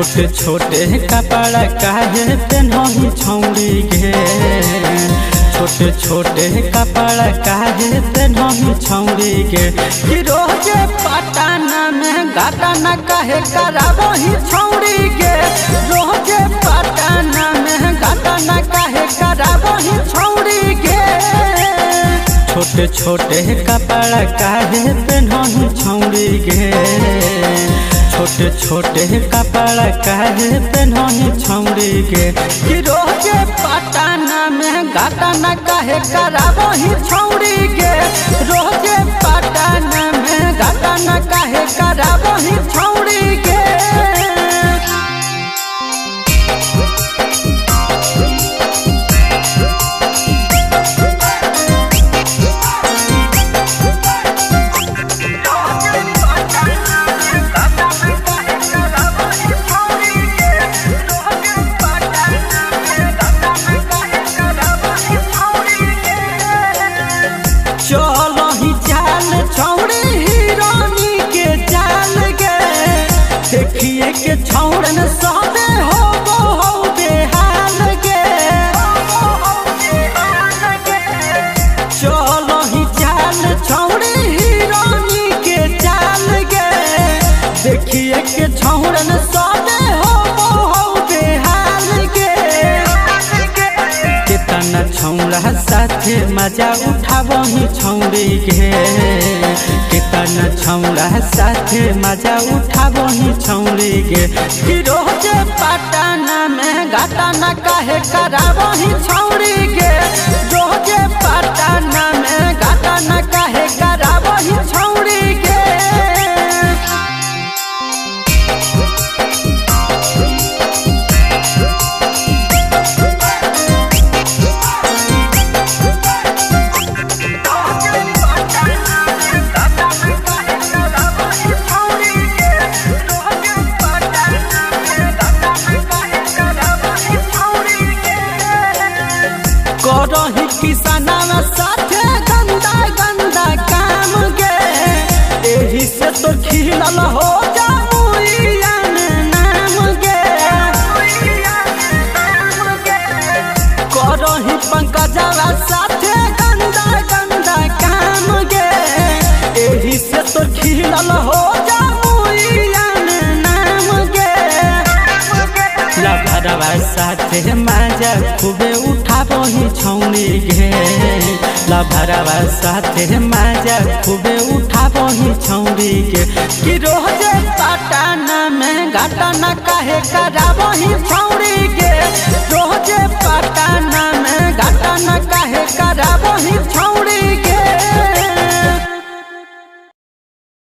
छोटे छोटे कपड़ा काहे पहनही छौड़ी गे, छोटे छोटे कपड़ा काहे पहनही छौड़ी गे। कि रोजे पटना में घटना काहे कराबही छौड़ी गे, रोजे पटना में घटना काहे कराबही छौड़ी गे। छोटे छोटे कपड़ा काहे पहनही छौड़ी गे, छोटे छोटे कपड़ा काहे पहनही छौड़ी गे। कि रोजे पटना में घटना काहे कराबही छौड़ी गे, रोजे पटना में घटना काहे कराबही छौड़ी गे। चलही चाल छौड़ी हिरानी के चाल गे, देखिए के छौड़न सबे हो बेहाल गे। चलही चाल छौड़ी हिरानी के चाल गे, देखिए के छौड़न सबे हो बेहाल गे। कितना छौड़ा साथे मजा उठाबही छौड़ी गे, कितना छौड़ा साथे मजा उठाबही छौड़ी गे। कि रोजे पटना में घटना काहे कराबही छौड़ी गे, रोजे पटना में घटना काहे कराबही छौड़ी गे। करही किसानवा साथे गंदा गंदा काम गे, एही से तो खिलल हो जामुइयान नाम गे। करही पंकजवा साथे गंदा गंदा काम गे, एही से तो खिलल हो जामुइयान नाम गे। लभरवा साथे मजा खूबे उठाबही छौड़ी गे, लभरवा साथे मजा खूबे उठाबही छौड़ी गे। कि रोजे पटना में घटना काहे कराबही छौड़ी गे,